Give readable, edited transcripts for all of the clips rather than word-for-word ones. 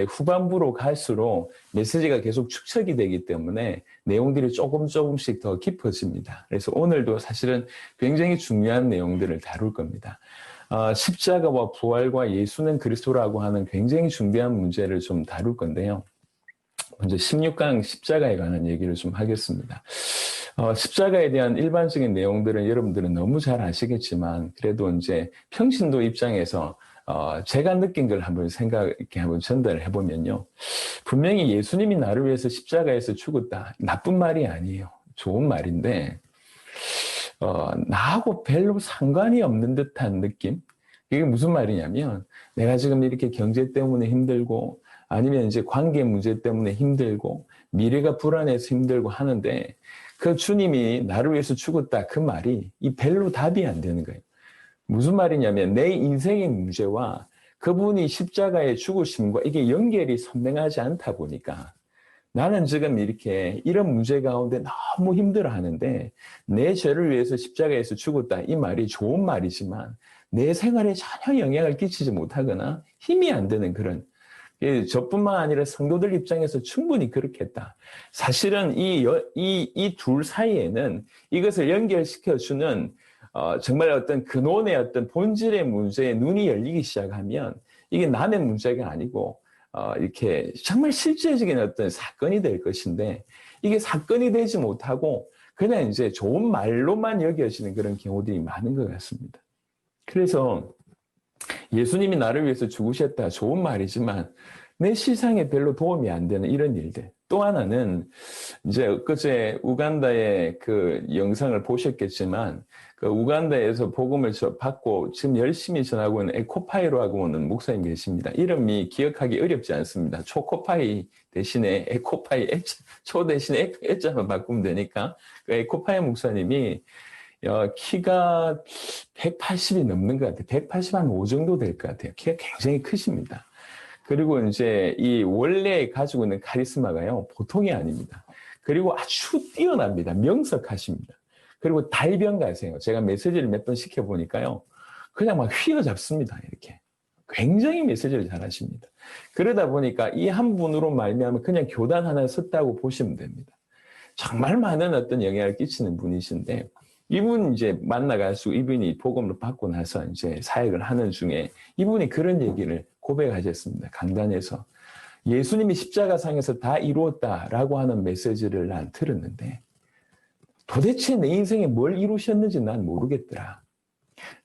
후반부로 갈수록 메시지가 계속 축적이 되기 때문에 내용들이 조금씩 더 깊어집니다. 그래서 오늘도 사실은 굉장히 중요한 내용들을 다룰 겁니다. 십자가와 부활과 예수는 그리스도라고 하는 굉장히 중대한 문제를 좀 다룰 건데요. 먼저 16강 십자가에 관한 얘기를 좀 하겠습니다. 십자가에 대한 일반적인 내용들은 여러분들은 너무 잘 아시겠지만, 그래도 이제 평신도 입장에서 제가 느낀 걸 한번 한번 전달을 해보면요. 분명히 예수님이 나를 위해서 십자가에서 죽었다. 나쁜 말이 아니에요. 좋은 말인데, 나하고 별로 상관이 없는 듯한 느낌? 이게 무슨 말이냐면, 내가 지금 이렇게 경제 때문에 힘들고, 아니면 이제 관계 문제 때문에 힘들고, 미래가 불안해서 힘들고 하는데, 그 주님이 나를 위해서 죽었다. 그 말이 이 별로 답이 안 되는 거예요. 무슨 말이냐면 내 인생의 문제와 그분이 십자가에 죽으심과 이게 연결이 선명하지 않다 보니까 나는 지금 이렇게 이런 문제 가운데 너무 힘들어 하는데 내 죄를 위해서 십자가에서 죽었다. 이 말이 좋은 말이지만 내 생활에 전혀 영향을 끼치지 못하거나 힘이 안 되는 그런, 저뿐만 아니라 성도들 입장에서 충분히 그렇겠다. 사실은 이 둘 사이에는 이것을 연결시켜주는 정말 어떤 근원의 어떤 본질의 문제에 눈이 열리기 시작하면 이게 남의 문제가 아니고 이렇게 정말 실제적인 어떤 사건이 될 것인데 이게 사건이 되지 못하고 그냥 이제 좋은 말로만 여겨지는 그런 경우들이 많은 것 같습니다. 그래서 예수님이 나를 위해서 죽으셨다. 좋은 말이지만 내 실상에 별로 도움이 안 되는 이런 일들. 또 하나는 이제 엊그제 우간다의 그 영상을 보셨겠지만 그 우간다에서 복음을 받고 지금 열심히 전하고 있는 에코파이로하고 하는 목사님 계십니다. 이름이 기억하기 어렵지 않습니다. 초코파이 대신에 에코파이, 초 대신에 애자만 바꾸면 되니까 그 에코파이 목사님이 키가 180이 넘는 것 같아요. 180 한 5 정도 될 것 같아요. 키가 굉장히 크십니다. 그리고 이제 이 원래 가지고 있는 카리스마가요, 보통이 아닙니다. 그리고 아주 뛰어납니다. 명석하십니다. 그리고 달변가세요. 제가 메시지를 몇 번 시켜보니까요, 그냥 막 휘어잡습니다. 이렇게. 굉장히 메시지를 잘하십니다. 그러다 보니까 이 한 분으로 말미암아 그냥 교단 하나 섰다고 보시면 됩니다. 정말 많은 어떤 영향을 끼치는 분이신데, 이분 이제 만나가지고 이분이 복음을 받고 나서 이제 사역을 하는 중에 이분이 그런 얘기를 고백하셨습니다. 강단에서. 예수님이 십자가상에서 다 이루었다라고 하는 메시지를 난 들었는데 도대체 내 인생에 뭘 이루셨는지 난 모르겠더라.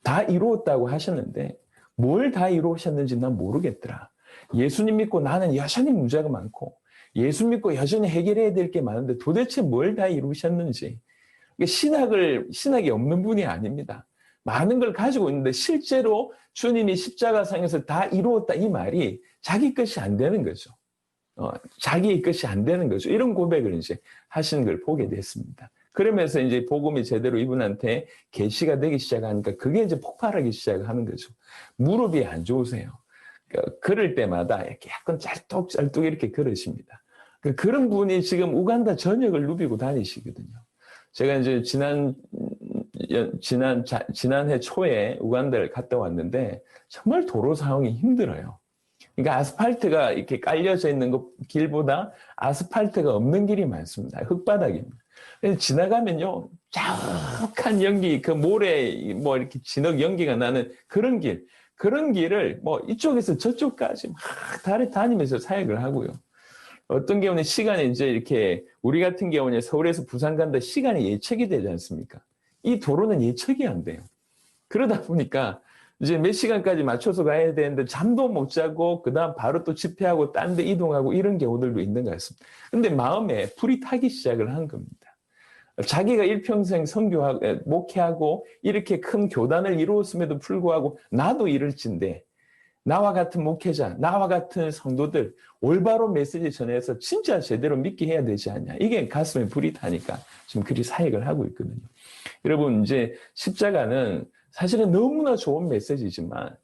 다 이루었다고 하셨는데 뭘 다 이루셨는지 난 모르겠더라. 예수님 믿고 나는 여전히 문제가 많고 예수 믿고 여전히 해결해야 될 게 많은데 도대체 뭘 다 이루셨는지. 신학이 없는 분이 아닙니다. 많은 걸 가지고 있는데 실제로 주님이 십자가상에서 다 이루었다 이 말이 자기 것이 안 되는 거죠. 자기의 것이 안 되는 거죠. 이런 고백을 이제 하시는 걸 보게 됐습니다. 그러면서 이제 복음이 제대로 이분한테 계시가 되기 시작하니까 그게 이제 폭발하기 시작하는 거죠. 무릎이 안 좋으세요. 걸을 때마다 이렇게 약간 짤뚝짤뚝 이렇게 걸으십니다. 그런 분이 지금 우간다 전역을 누비고 다니시거든요. 제가 이제 지난해 초에 우간다를 갔다 왔는데 정말 도로 상황이 힘들어요. 그러니까 아스팔트가 이렇게 깔려져 있는 길보다 아스팔트가 없는 길이 많습니다. 흙바닥입니다. 그래서 지나가면요, 자욱한 연기, 그 모래, 뭐 이렇게 진흙 연기가 나는 그런 길을 뭐 이쪽에서 저쪽까지 막 다니면서 사역을 하고요. 어떤 경우는 시간이 이제 이렇게 우리 같은 경우는 서울에서 부산 간다 시간이 예측이 되지 않습니까? 이 도로는 예측이 안 돼요. 그러다 보니까 이제 몇 시간까지 맞춰서 가야 되는데 잠도 못 자고 그다음 바로 또 집회하고 딴 데 이동하고 이런 경우들도 있는 것 같습니다. 근데 마음에 불이 타기 시작을 한 겁니다. 자기가 일평생 선교하고 목회하고 이렇게 큰 교단을 이루었음에도 불구하고 나도 이럴진데 나와 같은 목회자, 나와 같은 성도들 올바로 메시지 전해서 진짜 제대로 믿게 해야 되지 않냐. 이게 가슴에 불이 타니까 지금 그리 사역을 하고 있거든요. 여러분 이제 십자가는 사실은 너무나 좋은 메시지지만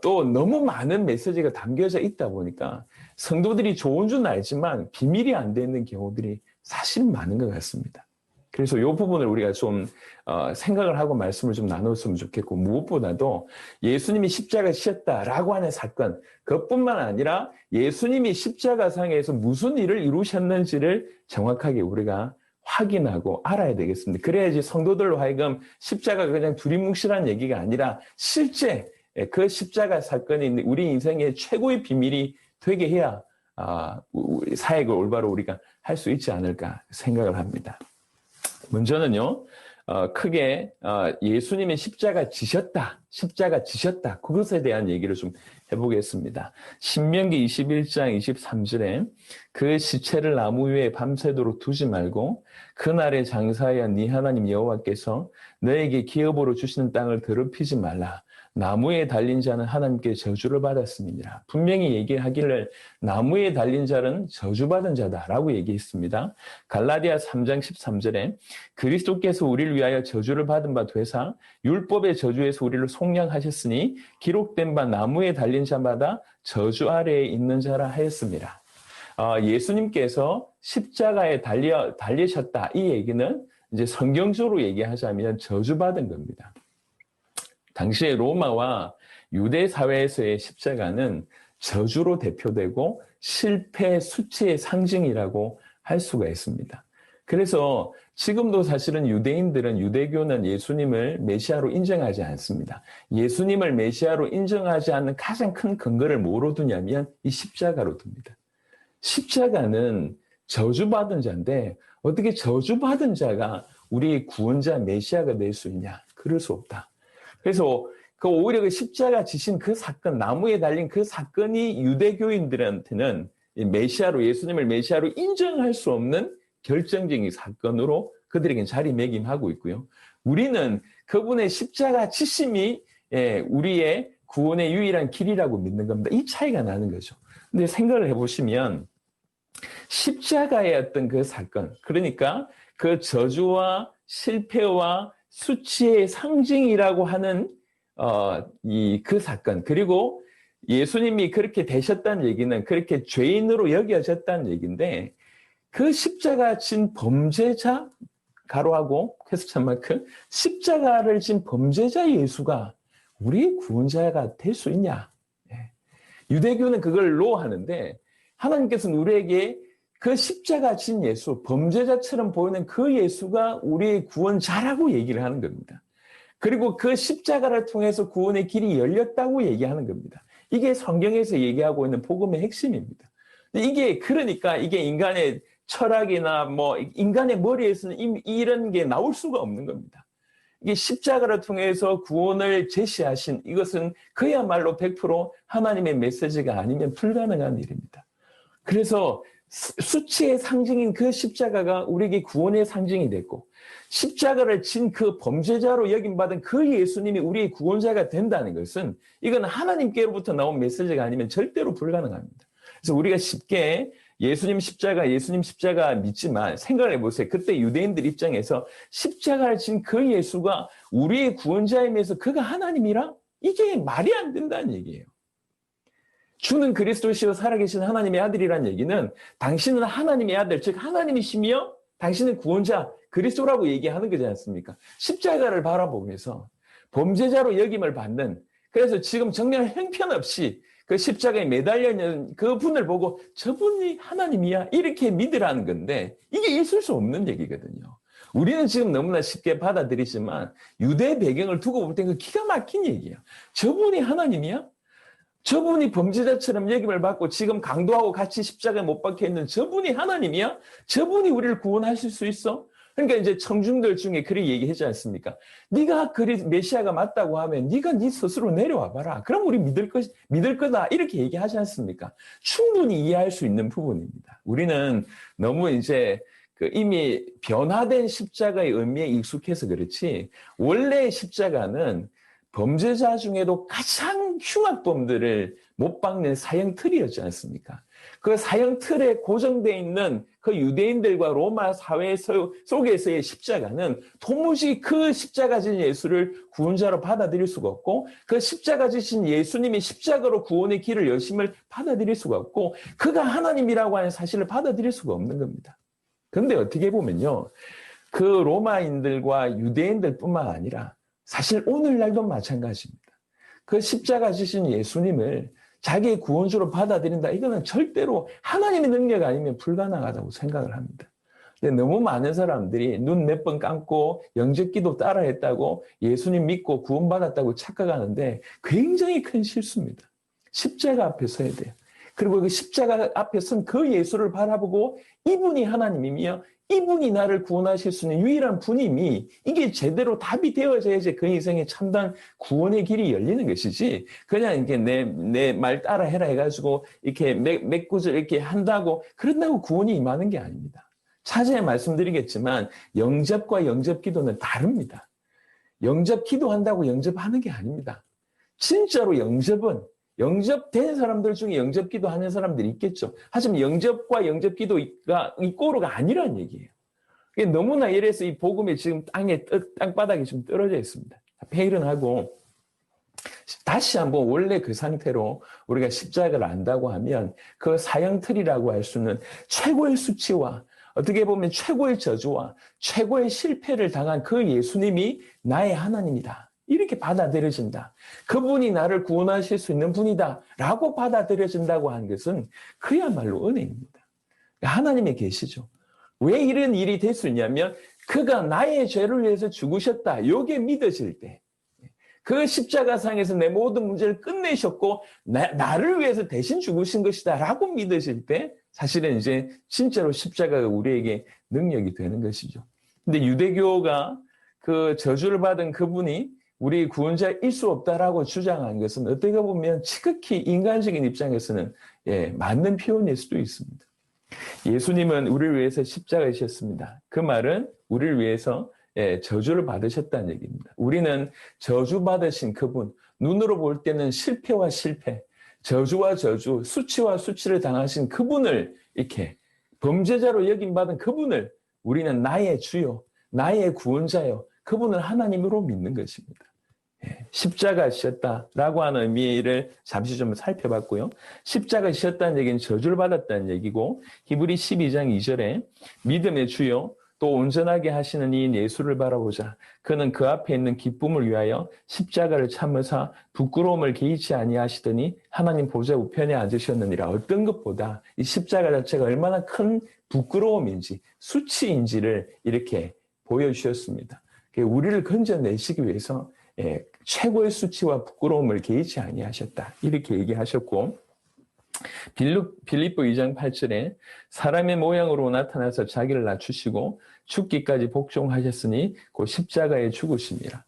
또 너무 많은 메시지가 담겨져 있다 보니까 성도들이 좋은 줄 알지만 비밀이 안 되는 경우들이 사실 많은 것 같습니다. 그래서 이 부분을 우리가 좀 생각을 하고 말씀을 좀 나눴으면 좋겠고, 무엇보다도 예수님이 십자가 지셨다라고 하는 사건, 그것뿐만 아니라 예수님이 십자가상에서 무슨 일을 이루셨는지를 정확하게 우리가 확인하고 알아야 되겠습니다. 그래야지 성도들로 하여금 십자가가 그냥 두리뭉실한 얘기가 아니라 실제 그 십자가 사건이 우리 인생의 최고의 비밀이 되게 해야 사역을 올바로 우리가 할 수 있지 않을까 생각을 합니다. 먼저는요, 크게 예수님의 십자가 지셨다, 그것에 대한 얘기를 좀 해보겠습니다. 신명기 21장 23절에 그 시체를 나무 위에 밤새도록 두지 말고 그날에 장사하여 네 하나님 여호와께서 너에게 기업으로 주시는 땅을 더럽히지 말라. 나무에 달린 자는 하나님께 저주를 받았음이니라. 분명히 얘기하기를 나무에 달린 자는 저주받은 자다라고 얘기했습니다. 갈라디아 3장 13절에 그리스도께서 우리를 위하여 저주를 받은 바 되사 율법의 저주에서 우리를 속량하셨으니 기록된 바 나무에 달린 자마다 저주 아래에 있는 자라 하였습니다. 예수님께서 십자가에 달리셨다. 이 얘기는 이제 성경적으로 얘기하자면 저주받은 겁니다. 당시에 로마와 유대 사회에서의 십자가는 저주로 대표되고 실패, 수치의 상징이라고 할 수가 있습니다. 그래서 지금도 사실은 유대교는 예수님을 메시아로 인정하지 않습니다. 예수님을 메시아로 인정하지 않는 가장 큰 근거를 뭐로 두냐면 이 십자가로 둡니다. 십자가는 저주받은 자인데 어떻게 저주받은 자가 우리의 구원자 메시아가 될 수 있냐? 그럴 수 없다. 그래서 오히려 그 십자가 지신 그 사건, 나무에 달린 그 사건이 유대교인들한테는 예수님을 메시아로 인정할 수 없는 결정적인 사건으로 그들에게는 자리매김하고 있고요. 우리는 그분의 십자가 지심이 우리의 구원의 유일한 길이라고 믿는 겁니다. 이 차이가 나는 거죠. 근데 생각을 해보시면 십자가의 어떤 그 사건, 그러니까 그 저주와 실패와 수치의 상징이라고 하는 그 사건, 그리고 예수님이 그렇게 되셨다는 얘기는 그렇게 죄인으로 여겨졌다는 얘기인데 그 십자가 진 범죄자 가로하고 퀘스천마크 십자가를 진 범죄자 예수가 우리의 구원자가 될 수 있냐? 유대교는 그걸 노하는데 하나님께서는 우리에게 그 십자가 진 예수, 범죄자처럼 보이는 그 예수가 우리의 구원자라고 얘기를 하는 겁니다. 그리고 그 십자가를 통해서 구원의 길이 열렸다고 얘기하는 겁니다. 이게 성경에서 얘기하고 있는 복음의 핵심입니다. 이게 그러니까 이게 인간의 철학이나 인간의 머리에서는 이런 게 나올 수가 없는 겁니다. 이게 십자가를 통해서 구원을 제시하신 이것은 그야말로 100% 하나님의 메시지가 아니면 불가능한 일입니다. 그래서 수치의 상징인 그 십자가가 우리에게 구원의 상징이 됐고 십자가를 진 그 범죄자로 여김받은 그 예수님이 우리의 구원자가 된다는 것은 이건 하나님께로부터 나온 메시지가 아니면 절대로 불가능합니다. 그래서 우리가 쉽게 예수님 십자가 믿지만 생각을 해보세요. 그때 유대인들 입장에서 십자가를 진 그 예수가 우리의 구원자이면서 그가 하나님이라? 이게 말이 안 된다는 얘기예요. 주는 그리스도시요 살아계신 하나님의 아들이라는 얘기는 당신은 하나님의 아들, 즉 하나님이시며 당신은 구원자 그리스도라고 얘기하는 거지 않습니까? 십자가를 바라보면서 범죄자로 여김을 받는, 그래서 지금 정말 형편없이 그 십자가에 매달려 있는 그 분을 보고 저분이 하나님이야 이렇게 믿으라는 건데 이게 있을 수 없는 얘기거든요. 우리는 지금 너무나 쉽게 받아들이지만 유대 배경을 두고 볼 때는 기가 막힌 얘기야. 저분이 하나님이야? 저분이 범죄자처럼 여김을 받고 지금 강도하고 같이 십자가에 못 박혀 있는 저분이 하나님이야? 저분이 우리를 구원하실 수 있어? 그러니까 이제 청중들 중에 그렇게 얘기하지 않습니까? 네가 메시아가 맞다고 하면 네가 네 스스로 내려와 봐라. 그럼 우리 믿을 거다. 이렇게 얘기하지 않습니까? 충분히 이해할 수 있는 부분입니다. 우리는 너무 이제 이미 변화된 십자가의 의미에 익숙해서 그렇지 원래 십자가는 범죄자 중에도 가장 흉악범들을 못 박는 사형 틀이었지 않습니까? 그 사형 틀에 고정되어 있는 그 유대인들과 로마 사회 속에서의 십자가는 도무지 그 십자가 진 예수를 구원자로 받아들일 수가 없고 그 십자가 지신 예수님이 십자가로 구원의 길을 여심을 받아들일 수가 없고 그가 하나님이라고 하는 사실을 받아들일 수가 없는 겁니다. 그런데 어떻게 보면요. 그 로마인들과 유대인들뿐만 아니라 사실 오늘날도 마찬가지입니다. 그 십자가 지신 예수님을 자기의 구원주로 받아들인다. 이거는 절대로 하나님의 능력 아니면 불가능하다고 생각을 합니다. 근데 너무 많은 사람들이 눈 몇 번 감고 영접기도 따라했다고 예수님 믿고 구원받았다고 착각하는데 굉장히 큰 실수입니다. 십자가 앞에 서야 돼요. 그리고 그 십자가 앞에 선 그 예수를 바라보고 이분이 하나님이며 이분이 나를 구원하실 수 있는 유일한 분임이 이게 제대로 답이 되어져야지 그 인생의 참된 구원의 길이 열리는 것이지 그냥 이렇게 내 말 따라 해라 해가지고 이렇게 몇 구절 이렇게 한다고 그런다고 구원이 임하는 게 아닙니다. 차제에 말씀드리겠지만 영접과 영접 기도는 다릅니다. 영접 기도한다고 영접하는 게 아닙니다. 진짜로 영접된 사람들 중에 영접 기도하는 사람들이 있겠죠. 하지만 영접과 영접 기도가 이꼬르가 아니란 얘기예요. 너무나 이래서 이 복음이 지금 땅바닥에 좀 떨어져 있습니다. 폐일은하고 다시 한번 원래 그 상태로 우리가 십자가를 안다고 하면 그 사형틀이라고 할 수는 최고의 수치와 어떻게 보면 최고의 저주와 최고의 실패를 당한 그 예수님이 나의 하나님이다. 이렇게 받아들여진다. 그분이 나를 구원하실 수 있는 분이다. 라고 받아들여진다고 하는 것은 그야말로 은혜입니다. 하나님의 계시죠. 왜 이런 일이 될 수 있냐면 그가 나의 죄를 위해서 죽으셨다. 이게 믿어질 때. 그 십자가상에서 내 모든 문제를 끝내셨고 나를 위해서 대신 죽으신 것이다. 라고 믿어질 때 사실은 이제 진짜로 십자가가 우리에게 능력이 되는 것이죠. 근데 유대교가 그 저주를 받은 그분이 우리 구원자일 수 없다라고 주장한 것은 어떻게 보면 지극히 인간적인 입장에서는 맞는 표현일 수도 있습니다. 예수님은 우리를 위해서 십자가에 지셨습니다. 그 말은 우리를 위해서 저주를 받으셨다는 얘기입니다. 우리는 저주받으신 그분, 눈으로 볼 때는 실패와 실패, 저주와 저주, 수치와 수치를 당하신 그분을 이렇게 범죄자로 여김받은 그분을 우리는 나의 주요, 나의 구원자요, 그분을 하나님으로 믿는 것입니다. 십자가 지셨다라고 하는 의미를 잠시 좀 살펴봤고요. 십자가 지셨다는 얘기는 저주를 받았다는 얘기고 히브리 12장 2절에 믿음의 주요 또 온전하게 하시는 이인 예수를 바라보자. 그는 그 앞에 있는 기쁨을 위하여 십자가를 참으사 부끄러움을 개의치 아니하시더니 하나님 보좌 우편에 앉으셨느니라. 어떤 것보다 이 십자가 자체가 얼마나 큰 부끄러움인지 수치인지를 이렇게 보여주셨습니다. 우리를 건져내시기 위해서 최고의 수치와 부끄러움을 개의치 아니하셨다. 이렇게 얘기하셨고 빌립보 2장 8절에 사람의 모양으로 나타나서 자기를 낮추시고 죽기까지 복종하셨으니 곧 십자가에 죽으심이라.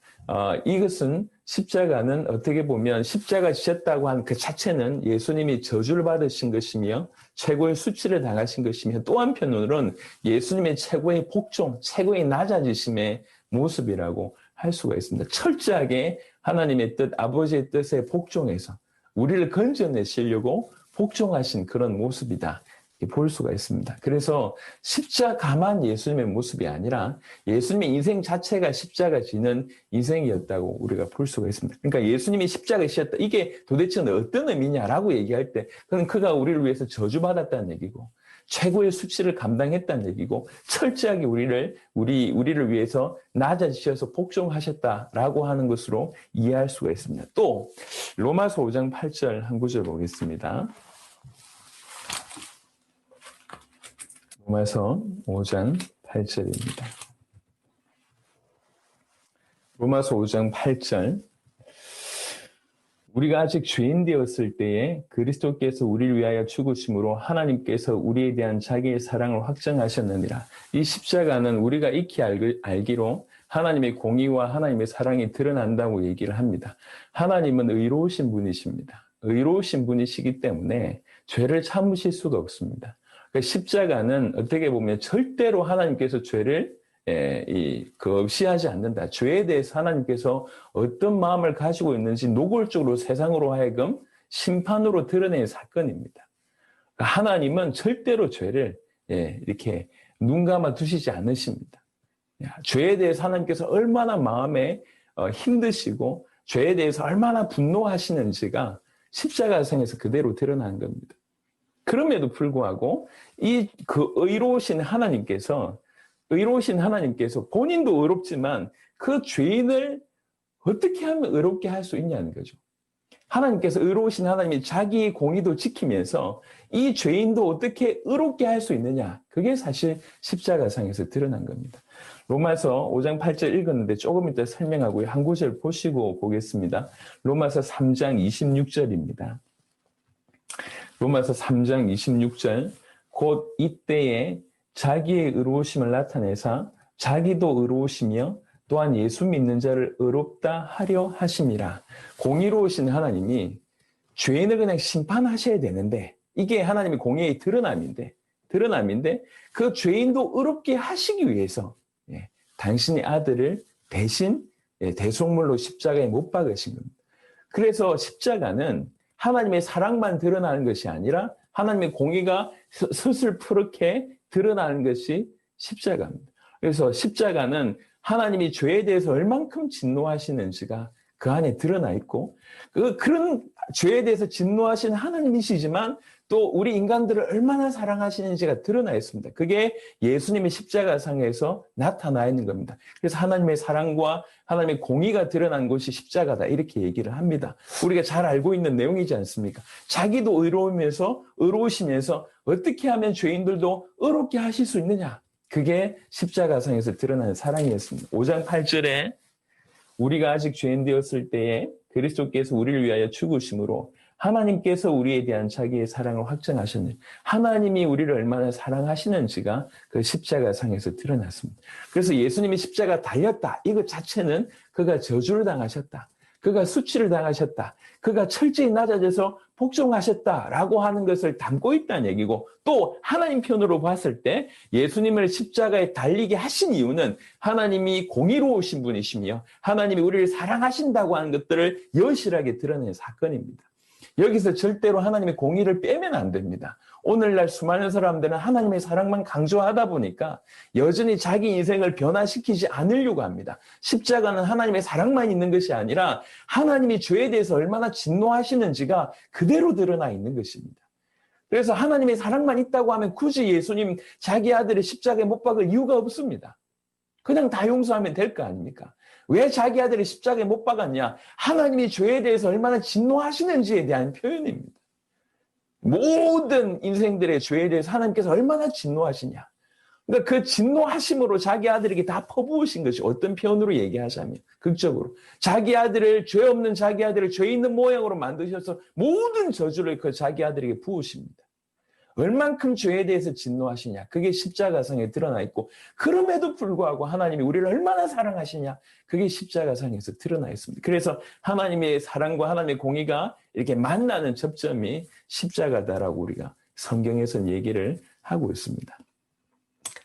이것은 십자가는 어떻게 보면 십자가 지셨다고 한 그 자체는 예수님이 저주를 받으신 것이며 최고의 수치를 당하신 것이며 또 한편으로는 예수님의 최고의 복종, 최고의 낮아지심의 모습이라고 할 수가 있습니다. 철저하게 하나님의 뜻, 아버지의 뜻에 복종해서 우리를 건져내시려고 복종하신 그런 모습이다. 볼 수가 있습니다. 그래서 십자가만 예수님의 모습이 아니라 예수님의 인생 자체가 십자가 지는 인생이었다고 우리가 볼 수가 있습니다. 그러니까 예수님이 십자가 지셨다. 이게 도대체 어떤 의미냐라고 얘기할 때 그건 그가 우리를 위해서 저주받았다는 얘기고 최고의 수치를 감당했다는 얘기고 철저하게 우리를 위해서 낮아지셔서 복종하셨다라고 하는 것으로 이해할 수가 있습니다. 또 로마서 5장 8절 한 구절 보겠습니다. 로마서 5장 8절입니다. 로마서 5장 8절 우리가 아직 죄인 되었을 때에 그리스도께서 우리를 위하여 죽으심으로 하나님께서 우리에 대한 자기의 사랑을 확정하셨느니라. 이 십자가는 우리가 익히 알기로 하나님의 공의와 하나님의 사랑이 드러난다고 얘기를 합니다. 하나님은 의로우신 분이십니다. 의로우신 분이시기 때문에 죄를 참으실 수가 없습니다. 그러니까 십자가는 어떻게 보면 절대로 하나님께서 죄를 없이 하지 않는다. 죄에 대해서 하나님께서 어떤 마음을 가지고 있는지 노골적으로 세상으로 하여금 심판으로 드러낸 사건입니다. 그러니까 하나님은 절대로 죄를 이렇게 눈 감아 두시지 않으십니다. 죄에 대해서 하나님께서 얼마나 마음에 힘드시고 죄에 대해서 얼마나 분노하시는지가 십자가상에서 그대로 드러난 겁니다. 그럼에도 불구하고 그 의로우신 하나님께서 의로우신 하나님께서 본인도 의롭지만 그 죄인을 어떻게 하면 의롭게 할 수 있냐는 거죠. 하나님께서 의로우신 하나님이 자기 공의도 지키면서 이 죄인도 어떻게 의롭게 할 수 있느냐. 그게 사실 십자가상에서 드러난 겁니다. 로마서 5장 8절 읽었는데 조금 이따 설명하고요. 한 구절 보시고 보겠습니다. 로마서 3장 26절입니다. 로마서 3장 26절. 곧 이때에 자기의 의로우심을 나타내사 자기도 의로우시며 또한 예수 믿는 자를 의롭다 하려 하심이라. 공의로우신 하나님이 죄인을 그냥 심판하셔야 되는데 이게 하나님의 공의의 드러남인데 그 죄인도 의롭게 하시기 위해서 당신의 아들을 대신 대속물로 십자가에 못 박으신 겁니다. 그래서 십자가는 하나님의 사랑만 드러나는 것이 아니라 하나님의 공의가 스슬프렇게 드러나는 것이 십자가입니다. 그래서 십자가는 하나님이 죄에 대해서 얼만큼 진노하시는지가 그 안에 드러나 있고 그런 죄에 대해서 진노하신 하나님이시지만 또 우리 인간들을 얼마나 사랑하시는지가 드러나 있습니다. 그게 예수님의 십자가상에서 나타나 있는 겁니다. 그래서 하나님의 사랑과 하나님의 공의가 드러난 곳이 십자가다 이렇게 얘기를 합니다. 우리가 잘 알고 있는 내용이지 않습니까? 자기도 의로우시면서 어떻게 하면 죄인들도 의롭게 하실 수 있느냐. 그게 십자가상에서 드러난 사랑이었습니다. 5장 8절에 우리가 아직 죄인 되었을 때에 그리스도께서 우리를 위하여 죽으심으로 하나님께서 우리에 대한 자기의 사랑을 확증하셨느니 하나님이 우리를 얼마나 사랑하시는지가 그 십자가상에서 드러났습니다. 그래서 예수님이 십자가 달렸다. 이것 자체는 그가 저주를 당하셨다. 그가 수치를 당하셨다. 그가 철저히 낮아져서 복종하셨다라고 하는 것을 담고 있다는 얘기고 또 하나님 편으로 봤을 때 예수님을 십자가에 달리게 하신 이유는 하나님이 공의로우신 분이시며 하나님이 우리를 사랑하신다고 하는 것들을 여실하게 드러낸 사건입니다. 여기서 절대로 하나님의 공의를 빼면 안 됩니다. 오늘날 수많은 사람들은 하나님의 사랑만 강조하다 보니까 여전히 자기 인생을 변화시키지 않으려고 합니다. 십자가는 하나님의 사랑만 있는 것이 아니라 하나님이 죄에 대해서 얼마나 진노하시는지가 그대로 드러나 있는 것입니다. 그래서 하나님의 사랑만 있다고 하면 굳이 예수님 자기 아들을 십자가에 못 박을 이유가 없습니다. 그냥 다 용서하면 될 거 아닙니까? 왜 자기 아들을 십자가에 못 박았냐? 하나님이 죄에 대해서 얼마나 진노하시는지에 대한 표현입니다. 모든 인생들의 죄에 대해서 하나님께서 얼마나 진노하시냐. 그러니까 그 진노하심으로 자기 아들에게 다 퍼부으신 것이 어떤 표현으로 얘기하자면 극적으로 자기 아들을 죄 없는 자기 아들을 죄 있는 모양으로 만드셔서 모든 저주를 그 자기 아들에게 부으십니다. 얼만큼 죄에 대해서 진노하시냐. 그게 십자가상에 드러나 있고 그럼에도 불구하고 하나님이 우리를 얼마나 사랑하시냐. 그게 십자가상에서 드러나 있습니다. 그래서 하나님의 사랑과 하나님의 공의가 이렇게 만나는 접점이 십자가다라고 우리가 성경에서 얘기를 하고 있습니다.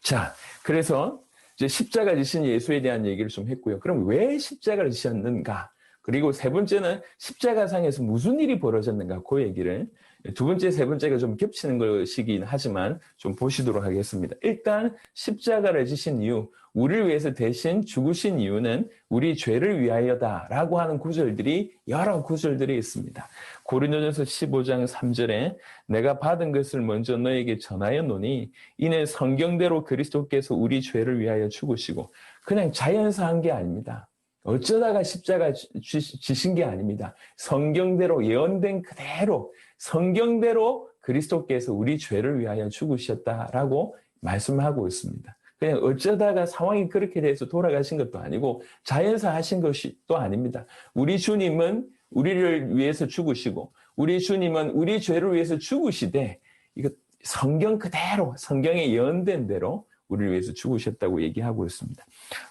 자, 그래서 이제 십자가 지신 예수에 대한 얘기를 좀 했고요. 그럼 왜 십자가를 지셨는가? 그리고 세 번째는 십자가상에서 무슨 일이 벌어졌는가? 그 얘기를 두 번째, 세 번째가 좀 겹치는 것이긴 하지만 좀 보시도록 하겠습니다. 일단 십자가를 지신 이유, 우리를 위해서 대신 죽으신 이유는 우리 죄를 위하여다라고 하는 구절들이 여러 구절들이 있습니다. 고린도전서 15장 3절에 내가 받은 것을 먼저 너에게 전하였노니 이는 성경대로 그리스도께서 우리 죄를 위하여 죽으시고 그냥 자연사한 게 아닙니다. 어쩌다가 십자가 지신 게 아닙니다. 성경대로 예언된 그대로 성경대로 그리스도께서 우리 죄를 위하여 죽으셨다라고 말씀하고 있습니다. 그냥 어쩌다가 상황이 그렇게 돼서 돌아가신 것도 아니고 자연사 하신 것이 또 아닙니다. 우리 주님은 우리를 위해서 죽으시고 우리 주님은 우리 죄를 위해서 죽으시되 이거 성경 그대로 성경에 예언된 대로 우리를 위해서 죽으셨다고 얘기하고 있습니다.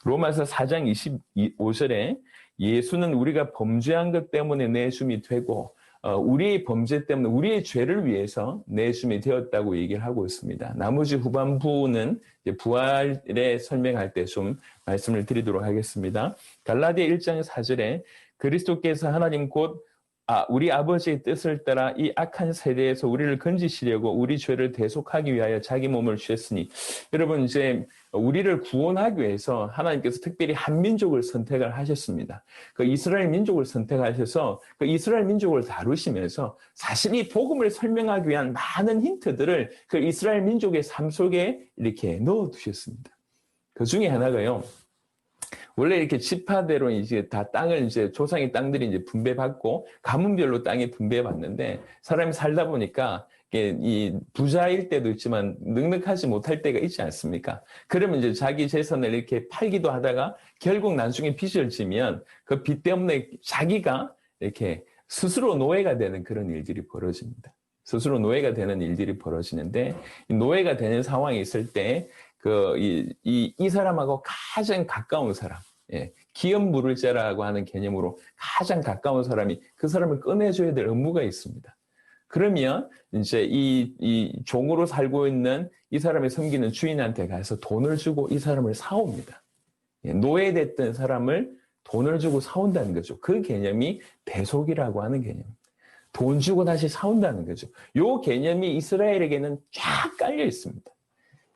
로마서 4장 25절에 예수는 우리가 범죄한 것 때문에 내줌이 되고 우리의 범죄 때문에 우리의 죄를 위해서 내줌이 되었다고 얘기를 하고 있습니다. 나머지 후반부는 이제 부활에 설명할 때 좀 말씀을 드리도록 하겠습니다. 갈라디아 1장 4절에 그리스도께서 하나님 곧 우리 아버지의 뜻을 따라 이 악한 세대에서 우리를 건지시려고 우리 죄를 대속하기 위하여 자기 몸을 주셨으니 여러분 이제 우리를 구원하기 위해서 하나님께서 특별히 한 민족을 선택을 하셨습니다. 그 이스라엘 민족을 선택하셔서 그 이스라엘 민족을 다루시면서 사실 이 복음을 설명하기 위한 많은 힌트들을 그 이스라엘 민족의 삶 속에 이렇게 넣어두셨습니다. 그 중에 하나가요. 원래 이렇게 지파대로 이제 다 땅을 이제 조상의 땅들이 이제 분배받고 가문별로 땅이 분배받는데 사람이 살다 보니까 이 부자일 때도 있지만 넉넉하지 못할 때가 있지 않습니까? 그러면 이제 자기 재산을 이렇게 팔기도 하다가 결국 나중에 빚을 지면 그 빚 때문에 자기가 이렇게 스스로 노예가 되는 그런 일들이 벌어집니다. 스스로 노예가 되는 일들이 벌어지는데 노예가 되는 상황이 있을 때 이 사람하고 가장 가까운 사람, 예, 기업 물을 자라고 하는 개념으로 가장 가까운 사람이 그 사람을 꺼내줘야 될 의무가 있습니다. 그러면 이제 이 종으로 살고 있는 이 사람의 섬기는 주인한테 가서 돈을 주고 이 사람을 사옵니다. 예, 노예됐던 사람을 돈을 주고 사온다는 거죠. 그 개념이 대속이라고 하는 개념입니다. 돈 주고 다시 사온다는 거죠. 이 개념이 이스라엘에게는 쫙 깔려 있습니다.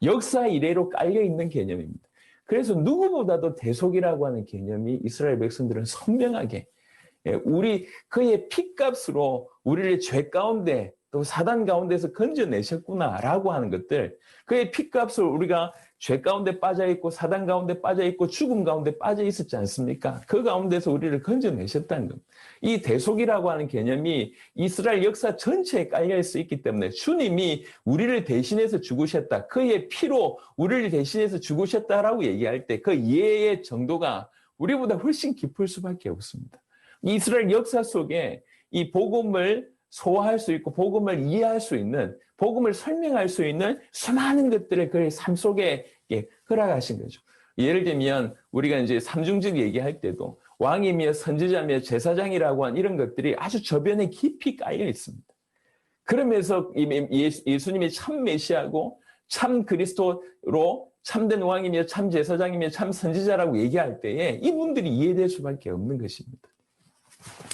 역사 이래로 깔려 있는 개념입니다. 그래서 누구보다도 대속이라고 하는 개념이 이스라엘 백성들은 선명하게 그의 피값으로 우리를 죄 가운데 또 사단 가운데서 건져내셨구나라고 하는 것들, 그의 피값을 우리가 죄 가운데 빠져있고 사단 가운데 빠져있고 죽음 가운데 빠져있었지 않습니까? 그 가운데서 우리를 건져내셨다는 겁니다. 이 대속이라고 하는 개념이 이스라엘 역사 전체에 깔려있어 있기 때문에 주님이 우리를 대신해서 죽으셨다, 그의 피로 우리를 대신해서 죽으셨다라고 얘기할 때 그 이해의 정도가 우리보다 훨씬 깊을 수밖에 없습니다. 이스라엘 역사 속에 이 복음을 소화할 수 있고 복음을 이해할 수 있는, 복음을 설명할 수 있는 수많은 것들을 그의 삶 속에 허락하신 거죠. 예를 들면 우리가 이제 삼중직 얘기할 때도 왕이며 선지자며 제사장이라고 한 이런 것들이 아주 저변에 깊이 깔려 있습니다. 그러면서 예수님이 참 메시아고 참 그리스도로 참된 왕이며 참 제사장이며 참 선지자라고 얘기할 때에 이분들이 이해될 수밖에 없는 것입니다.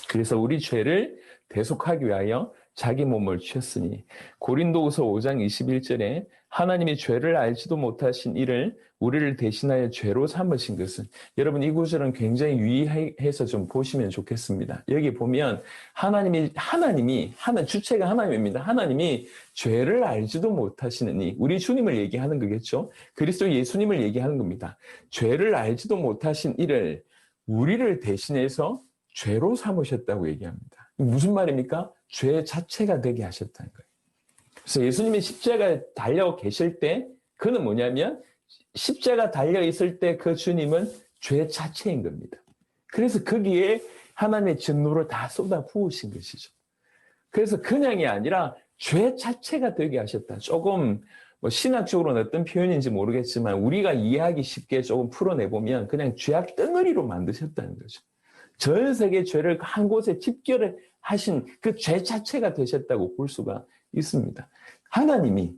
그래서 우리 죄를 대속하기 위하여 자기 몸을 주셨으니, 고린도후서 5장 21절에 하나님이 죄를 알지도 못하신 이를 우리를 대신하여 죄로 삼으신 것은, 여러분 이 구절은 굉장히 유의해서 좀 보시면 좋겠습니다. 여기 보면 주체가 하나님입니다. 하나님이 죄를 알지도 못하시느니, 우리 주님을 얘기하는 거겠죠. 그리스도 예수님을 얘기하는 겁니다. 죄를 알지도 못하신 이를 우리를 대신해서 죄로 삼으셨다고 얘기합니다. 무슨 말입니까? 죄 자체가 되게 하셨다는 거예요. 그래서 예수님이 십자가에 달려 계실 때 그는 뭐냐면 십자가 달려 있을 때 그 주님은 죄 자체인 겁니다. 그래서 거기에 하나님의 진노를 다 쏟아 부으신 것이죠. 그래서 그냥이 아니라 죄 자체가 되게 하셨다. 조금 신학적으로는 어떤 표현인지 모르겠지만 우리가 이해하기 쉽게 조금 풀어내보면 그냥 죄악 덩어리로 만드셨다는 거죠. 전 세계 죄를 한 곳에 집결을 하신 그 죄 자체가 되셨다고 볼 수가 있습니다. 하나님이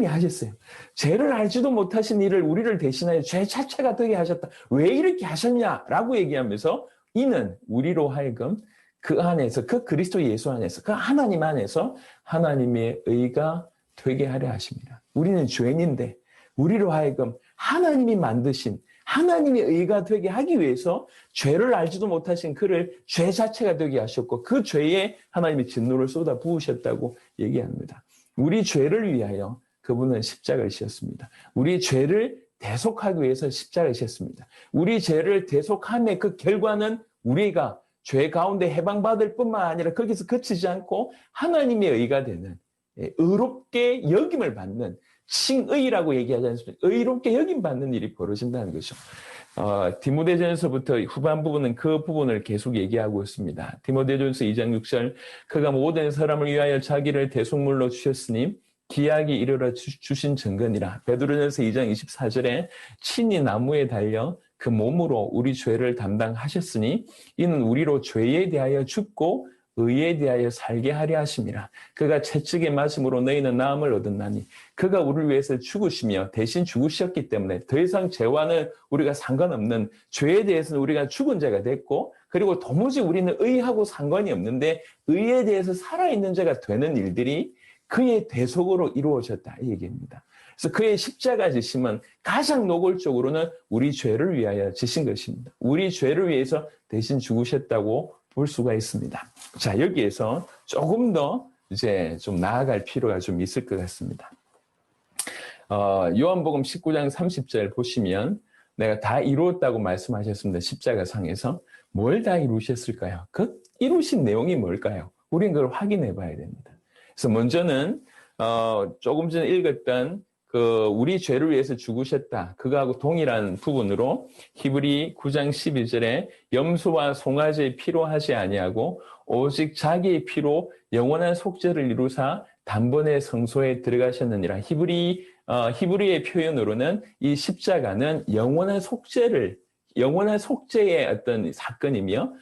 하셨어요. 죄를 알지도 못하신 이를 우리를 대신하여 죄 자체가 되게 하셨다. 왜 이렇게 하셨냐라고 얘기하면서 이는 우리로 하여금 그 안에서, 그 그리스도 예수 안에서, 그 하나님 안에서 하나님의 의가 되게 하려 하십니다. 우리는 죄인인데 우리로 하여금 하나님이 만드신 하나님의 의가 되게 하기 위해서 죄를 알지도 못하신 그를 죄 자체가 되게 하셨고 그 죄에 하나님의 진노를 쏟아 부으셨다고 얘기합니다. 우리 죄를 위하여 그분은 십자가를 지셨습니다. 우리 죄를 대속하기 위해서 십자가를 지셨습니다. 우리 죄를 대속함의 그 결과는 우리가 죄 가운데 해방받을 뿐만 아니라 거기서 그치지 않고 하나님의 의가 되는, 의롭게 여김을 받는, 칭의라고 얘기하지 않습니까? 의롭게 여김받는 일이 벌어진다는 거죠. 디모데전서부터 후반 부분은 그 부분을 계속 얘기하고 있습니다. 디모데전서 2장 6절, 그가 모든 사람을 위하여 자기를 대속물로 주셨으니 기약이 이르러 주신 증거니라. 베드로전서 2장 24절에 친히 나무에 달려 그 몸으로 우리 죄를 담당하셨으니 이는 우리로 죄에 대하여 죽고 의에 대하여 살게 하려 하심이라. 그가 채찍에 맞음으로 너희는 나음을 얻었나니 그가 우리를 위해서 죽으시며 대신 죽으셨기 때문에 더 이상 죄와는 우리가 상관없는, 죄에 대해서는 우리가 죽은 자가 됐고, 그리고 도무지 우리는 의하고 상관이 없는데 의에 대해서 살아있는 자가 되는 일들이 그의 대속으로 이루어졌다 이 얘기입니다. 그래서 그의 십자가 지심은 가장 노골적으로는 우리 죄를 위하여 지신 것입니다. 우리 죄를 위해서 대신 죽으셨다고 볼 수가 있습니다. 자, 여기에서 조금 더 이제 좀 나아갈 필요가 좀 있을 것 같습니다. 요한복음 19장 30절 보시면 내가 다 이루었다고 말씀하셨습니다. 십자가상에서. 뭘 다 이루셨을까요? 그 이루신 내용이 뭘까요? 우리는 그걸 확인해 봐야 됩니다. 그래서 먼저는 조금 전에 읽었던 그 우리 죄를 위해서 죽으셨다. 그거하고 동일한 부분으로 히브리 9장 12절에 염소와 송아지의 피로 하지 아니하고 오직 자기의 피로 영원한 속죄를 이루사 단번에 성소에 들어가셨느니라. 히브리의 표현으로는 이 십자가는 영원한 속죄의 어떤 사건이며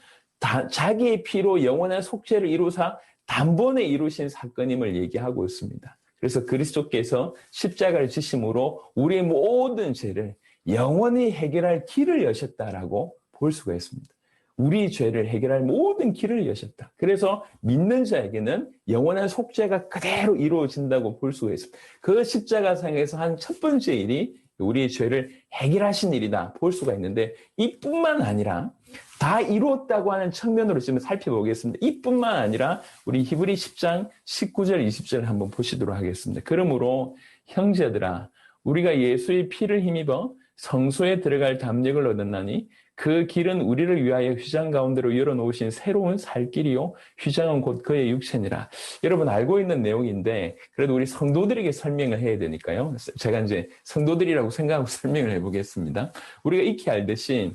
자기의 피로 영원한 속죄를 이루사 단번에 이루신 사건임을 얘기하고 있습니다. 그래서 그리스도께서 십자가를 지심으로 우리의 모든 죄를 영원히 해결할 길을 여셨다라고 볼 수가 있습니다. 우리 죄를 해결할 모든 길을 여셨다. 그래서 믿는 자에게는 영원한 속죄가 그대로 이루어진다고 볼 수가 있습니다. 그 십자가상에서 한 첫 번째 일이 우리의 죄를 해결하신 일이다 볼 수가 있는데, 이뿐만 아니라 다 이루었다고 하는 측면으로 지금 살펴보겠습니다. 이뿐만 아니라 우리 히브리 10장 19절 20절 한번 보시도록 하겠습니다. 그러므로 형제들아, 우리가 예수의 피를 힘입어 성소에 들어갈 담력을 얻었나니 그 길은 우리를 위하여 휘장 가운데로 열어놓으신 새로운 살 길이요 휘장은 곧 그의 육체니라. 여러분 알고 있는 내용인데 그래도 우리 성도들에게 설명을 해야 되니까요. 제가 이제 성도들이라고 생각하고 설명을 해보겠습니다. 우리가 익히 알듯이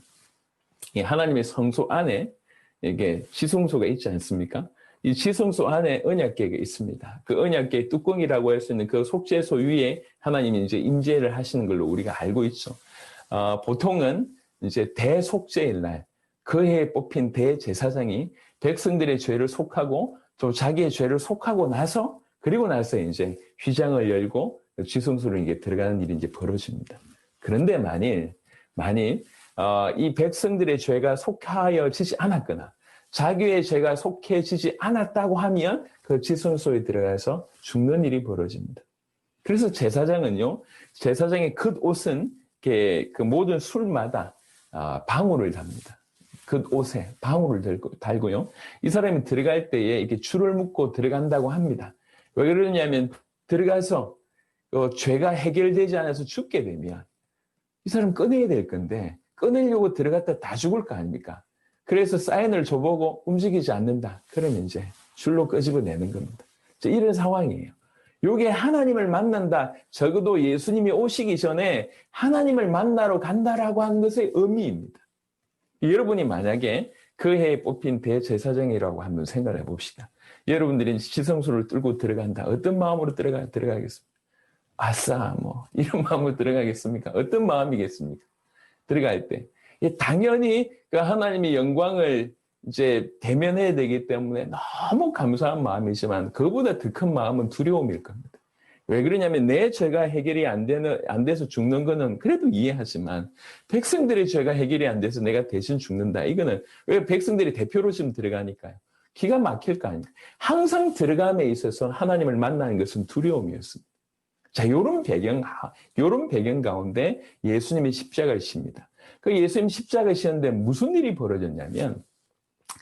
하나님의 성소 안에 이게 지성소가 있지 않습니까? 이 지성소 안에 언약궤가 있습니다. 그 언약궤 뚜껑이라고 할 수 있는 그 속죄소 위에 하나님이 이제 임재를 하시는 걸로 우리가 알고 있죠. 보통은 이제 대속죄일 날 그 해에 뽑힌 대제사장이 백성들의 죄를 속하고 또 자기의 죄를 속하고 나서 그리고 나서 이제 휘장을 열고 지성소로 이게 들어가는 일이 이제 벌어집니다. 그런데 만일 이 백성들의 죄가 속하여지지 않았거나 자기의 죄가 속해지지 않았다고 하면 그 지성소에 들어가서 죽는 일이 벌어집니다. 그래서 제사장의 겉옷은 그 모든 술마다 방울을 답니다. 겉옷에 방울을 달고요. 이 사람이 들어갈 때에 이렇게 줄을 묶고 들어간다고 합니다. 왜 그러냐면 들어가서 죄가 해결되지 않아서 죽게 되면 이 사람 꺼내야 될 건데 꺼내려고 들어갔다 다 죽을 거 아닙니까? 그래서 사인을 줘보고 움직이지 않는다. 그러면 이제 줄로 끄집어내는 겁니다. 이런 상황이에요. 요게 하나님을 만난다. 적어도 예수님이 오시기 전에 하나님을 만나러 간다라고 하는 것의 의미입니다. 여러분이 만약에 그 해에 뽑힌 대제사장이라고 한번 생각을 해봅시다. 여러분들이 지성소를 뚫고 들어간다. 어떤 마음으로 들어가겠습니까? 아싸, 이런 마음으로 들어가겠습니까? 어떤 마음이겠습니까? 들어갈 때. 당연히 그 하나님의 영광을 이제 대면해야 되기 때문에 너무 감사한 마음이지만 그보다 더 큰 마음은 두려움일 겁니다. 왜 그러냐면 내 죄가 해결이 안 돼서 죽는 거는 그래도 이해하지만 백성들의 죄가 해결이 안 돼서 내가 대신 죽는다. 이거는 왜 백성들이 대표로 지금 들어가니까요. 기가 막힐 거 아닙니까? 항상 들어감에 있어서 하나님을 만나는 것은 두려움이었습니다. 자, 요런 배경 가운데 예수님이 십자가를 지십니다. 그 예수님 십자가 지셨는데 무슨 일이 벌어졌냐면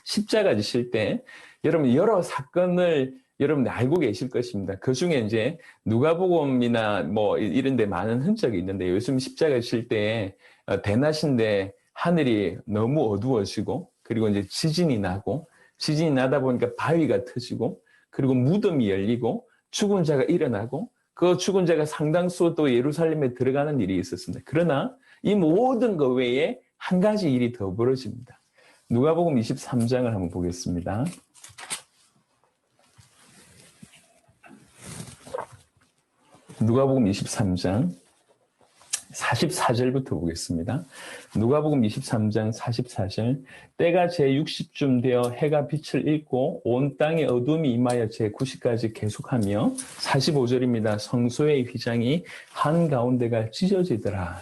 십자가 지실 때 여러분 여러 사건을 여러분 알고 계실 것입니다. 그 중에 이제 누가복음이나 이런 데 많은 흔적이 있는데 예수님 십자가 지실 때 대낮인데 하늘이 너무 어두워지고 그리고 이제 지진이 나다 보니까 바위가 터지고 그리고 무덤이 열리고 죽은 자가 일어나고 그 죽은 자가 상당수 또 예루살렘에 들어가는 일이 있었습니다. 그러나 이 모든 것 외에 한 가지 일이 더 벌어집니다. 누가복음 23장을 한번 보겠습니다. 누가복음 23장 44절부터 보겠습니다. 누가복음 23장 44절 때가 제60쯤 되어 해가 빛을 잃고 온 땅에 어둠이 임하여 제90까지 계속하며 45절입니다. 성소의 휘장이 한가운데가 찢어지더라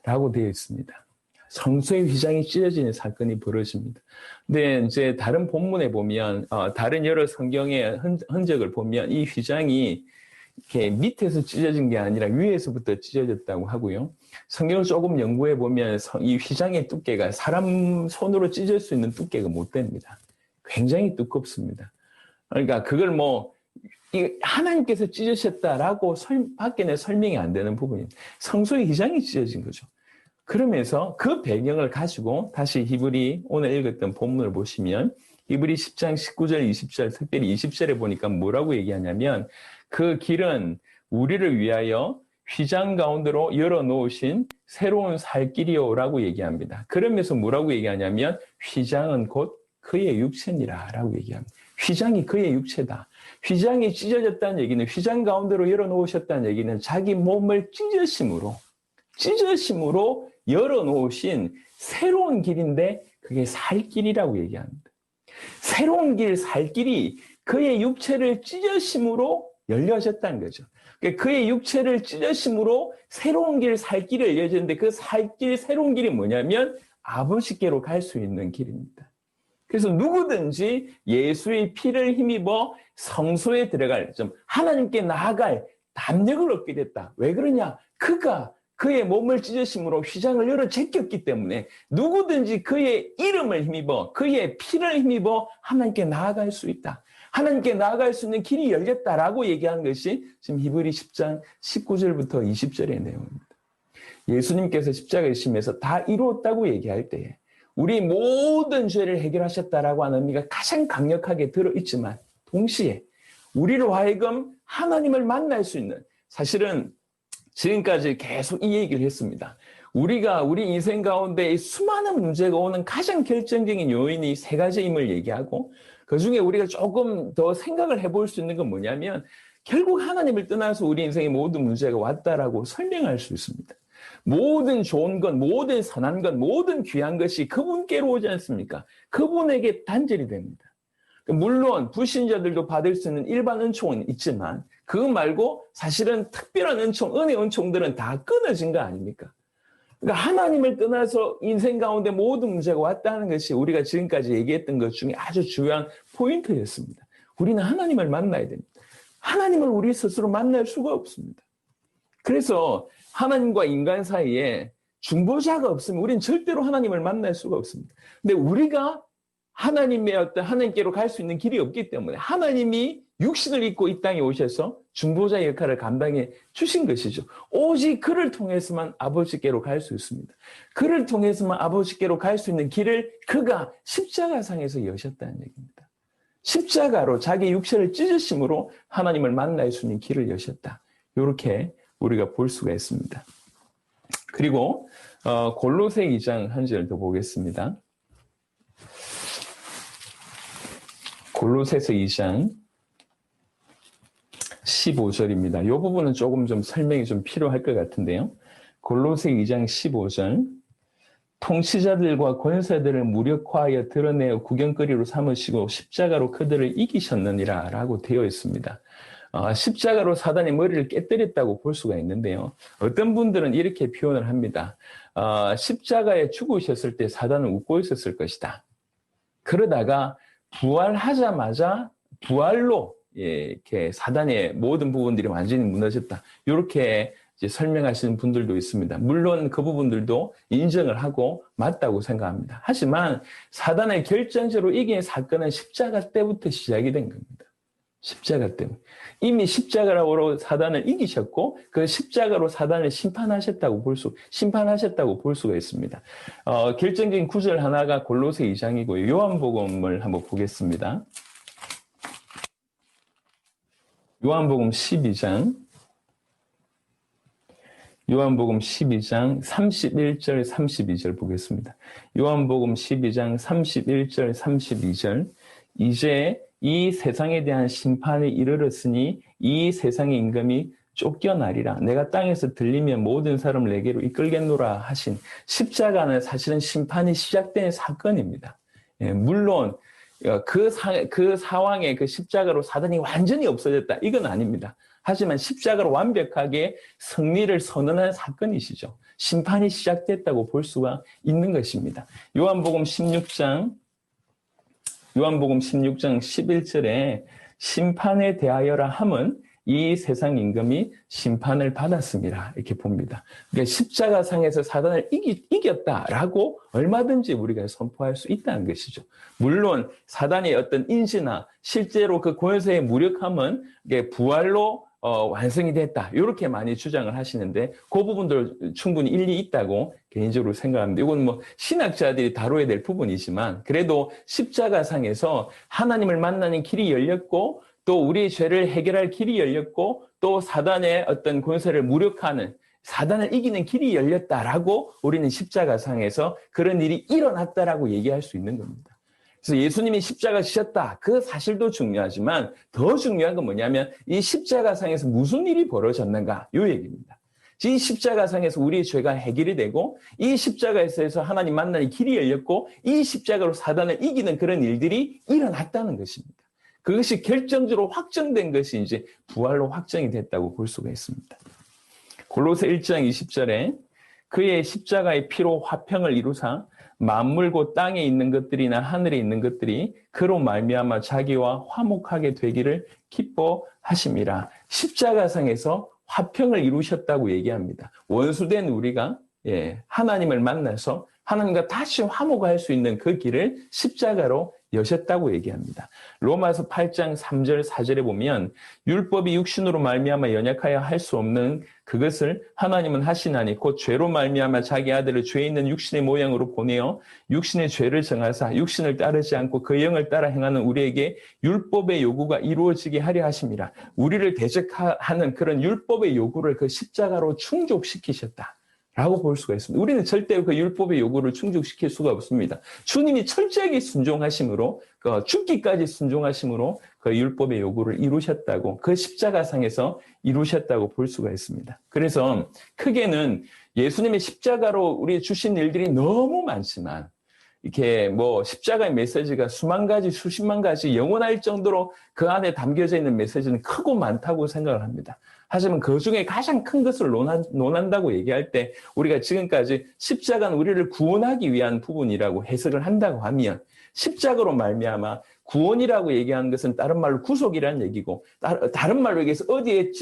라고 되어 있습니다. 성소의 휘장이 찢어지는 사건이 벌어집니다. 근데 이제 다른 본문에 보면 다른 여러 성경의 흔적을 보면 이 휘장이 이렇게 밑에서 찢어진 게 아니라 위에서부터 찢어졌다고 하고요. 성경을 조금 연구해 보면 이 휘장의 두께가 사람 손으로 찢을 수 있는 두께가 못 됩니다. 굉장히 두껍습니다. 그러니까 그걸 이 하나님께서 찢으셨다라고 밖에 내 설명이 안 되는 부분입니다. 성소의 휘장이 찢어진 거죠. 그러면서 그 배경을 가지고 다시 히브리 오늘 읽었던 본문을 보시면 히브리 10장 19절 20절 특별히 20절에 보니까 뭐라고 얘기하냐면 그 길은 우리를 위하여 휘장 가운데로 열어놓으신 새로운 살 길이요라고 얘기합니다. 그러면서 뭐라고 얘기하냐면 휘장은 곧 그의 육체니라 라고 얘기합니다. 휘장이 그의 육체다. 휘장이 찢어졌다는 얘기는 휘장 가운데로 열어놓으셨다는 얘기는 자기 몸을 찢으심으로 열어놓으신 새로운 길인데 그게 살 길이라고 얘기합니다. 새로운 길, 살 길이 그의 육체를 찢으심으로 열려졌다는 거죠. 그의 육체를 찢으심으로 새로운 길, 살 길이 열려졌는데 그 살 길, 새로운 길이 뭐냐면 아버지께로 갈 수 있는 길입니다. 그래서 누구든지 예수의 피를 힘입어 성소에 들어갈, 좀 하나님께 나아갈 담력을 얻게 됐다. 왜 그러냐? 그가 그의 몸을 찢으심으로 휘장을 열어 제꼈기 때문에 누구든지 그의 이름을 힘입어 그의 피를 힘입어 하나님께 나아갈 수 있다. 하나님께 나아갈 수 있는 길이 열렸다라고 얘기한 것이 지금 히브리 10장 19절부터 20절의 내용입니다. 예수님께서 십자가에 지시면서 다 이루었다고 얘기할 때에 우리 모든 죄를 해결하셨다라고 하는 의미가 가장 강력하게 들어있지만 동시에 우리로 하여금 하나님을 만날 수 있는, 사실은 지금까지 계속 이 얘기를 했습니다. 우리가 우리 인생 가운데 수많은 문제가 오는 가장 결정적인 요인이 세 가지임을 얘기하고 그중에 우리가 조금 더 생각을 해볼 수 있는 건 뭐냐면 결국 하나님을 떠나서 우리 인생의 모든 문제가 왔다라고 설명할 수 있습니다. 모든 좋은 것, 모든 선한 것, 모든 귀한 것이 그분께로 오지 않습니까? 그분에게 단절이 됩니다. 물론 불신자들도 받을 수 있는 일반 은총은 있지만 그거 말고 사실은 특별한 은총, 은혜 은총들은 다 끊어진 거 아닙니까? 그러니까 하나님을 떠나서 인생 가운데 모든 문제가 왔다는 것이 우리가 지금까지 얘기했던 것 중에 아주 중요한 포인트였습니다. 우리는 하나님을 만나야 됩니다. 하나님을 우리 스스로 만날 수가 없습니다. 그래서 하나님과 인간 사이에 중보자가 없으면 우리는 절대로 하나님을 만날 수가 없습니다. 근데 우리가 하나님의 어떤 하나님께로 갈 수 있는 길이 없기 때문에 하나님이 육신을 입고 이 땅에 오셔서 중보자의 역할을 감당해 주신 것이죠. 오직 그를 통해서만 아버지께로 갈 수 있습니다. 그를 통해서만 아버지께로 갈 수 있는 길을 그가 십자가상에서 여셨다는 얘기입니다. 십자가로 자기 육체를 찢으심으로 하나님을 만날 수 있는 길을 여셨다. 이렇게 우리가 볼 수가 있습니다. 그리고 골로새 2장 한 절 더 보겠습니다. 골로새서 2장 15절입니다. 이 부분은 조금 좀 설명이 좀 필요할 것 같은데요. 골로새 2장 15절 통치자들과 권세들을 무력화하여 드러내어 구경거리로 삼으시고 십자가로 그들을 이기셨느니라 라고 되어 있습니다. 십자가로 사단의 머리를 깨뜨렸다고 볼 수가 있는데요. 어떤 분들은 이렇게 표현을 합니다. 십자가에 죽으셨을 때 사단은 웃고 있었을 것이다. 그러다가 부활하자마자 부활로 이렇게 사단의 모든 부분들이 완전히 무너졌다. 이렇게 이제 설명하시는 분들도 있습니다. 물론 그 부분들도 인정을 하고 맞다고 생각합니다. 하지만 사단을 결정적으로 이긴 사건은 십자가 때부터 시작이 된 겁니다. 십자가 때문에. 이미 십자가로 사단을 이기셨고 그 십자가로 사단을 심판하셨다고 볼 수가 있습니다. 결정적인 구절 하나가 골로새 2장이고요. 요한복음을 한번 보겠습니다. 요한복음 12장 31절 32절 보겠습니다. 요한복음 12장 31절 32절 이제 이 세상에 대한 심판이 이르렀으니 이 세상의 임금이 쫓겨나리라. 내가 땅에서 들리면 모든 사람을 내게로 이끌겠노라 하신 십자가는 사실은 심판이 시작된 사건입니다. 물론 그 상황에 그 십자가로 사단이 완전히 없어졌다. 이건 아닙니다. 하지만 십자가로 완벽하게 승리를 선언한 사건이시죠. 심판이 시작됐다고 볼 수가 있는 것입니다. 요한복음 16장 11절에 심판에 대하여라 함은 이 세상 임금이 심판을 받았습니다. 이렇게 봅니다. 그러니까 십자가상에서 사단을 이겼다라고 얼마든지 우리가 선포할 수 있다는 것이죠. 물론 사단의 어떤 인지나 실제로 그 권세의 무력함은 부활로 완성이 됐다. 이렇게 많이 주장을 하시는데 그 부분도 충분히 일리 있다고 개인적으로 생각합니다. 이건 뭐 신학자들이 다뤄야 될 부분이지만 그래도 십자가상에서 하나님을 만나는 길이 열렸고 또 우리의 죄를 해결할 길이 열렸고 또 사단의 어떤 권세를 무력화하는 사단을 이기는 길이 열렸다라고 우리는 십자가상에서 그런 일이 일어났다라고 얘기할 수 있는 겁니다. 그래서 예수님이 십자가 지셨다. 그 사실도 중요하지만 더 중요한 건 뭐냐면 이 십자가상에서 무슨 일이 벌어졌는가 이 얘기입니다. 이 십자가상에서 우리의 죄가 해결이 되고 이 십자가에서 하나님 만나는 길이 열렸고 이 십자가로 사단을 이기는 그런 일들이 일어났다는 것입니다. 그것이 결정적으로 확정된 것이 이제 부활로 확정이 됐다고 볼 수가 있습니다. 골로새 1장 20절에 그의 십자가의 피로 화평을 이루사 만물 곧 땅에 있는 것들이나 하늘에 있는 것들이 그로 말미암아 자기와 화목하게 되기를 기뻐하심이라. 십자가상에서 화평을 이루셨다고 얘기합니다. 원수된 우리가 하나님을 만나서 하나님과 다시 화목할 수 있는 그 길을 십자가로 여셨다고 얘기합니다. 로마서 8장 3절 4절에 보면 율법이 육신으로 말미암아 연약하여 할 수 없는 그것을 하나님은 하시나니 곧 죄로 말미암아 자기 아들을 죄 있는 육신의 모양으로 보내어 육신의 죄를 정하사 육신을 따르지 않고 그 영을 따라 행하는 우리에게 율법의 요구가 이루어지게 하려 하심이라. 우리를 대적하는 그런 율법의 요구를 그 십자가로 충족시키셨다. 라고 볼 수가 있습니다. 우리는 절대 그 율법의 요구를 충족시킬 수가 없습니다. 주님이 철저하게 순종하심으로, 죽기까지 순종하심으로 그 율법의 요구를 이루셨다고, 그 십자가상에서 이루셨다고 볼 수가 있습니다. 그래서 크게는 예수님의 십자가로 우리 주신 일들이 너무 많지만, 이렇게 뭐 십자가의 메시지가 수만 가지, 수십만 가지 영원할 정도로 그 안에 담겨져 있는 메시지는 크고 많다고 생각을 합니다. 하지만 그 중에 가장 큰 것을 논한다고 얘기할 때 우리가 지금까지 십자가는 우리를 구원하기 위한 부분이라고 해석을 한다고 하면 십자가로 말미암아 구원이라고 얘기하는 것은 다른 말로 구속이라는 얘기고 다른 말로 얘기해서 어디에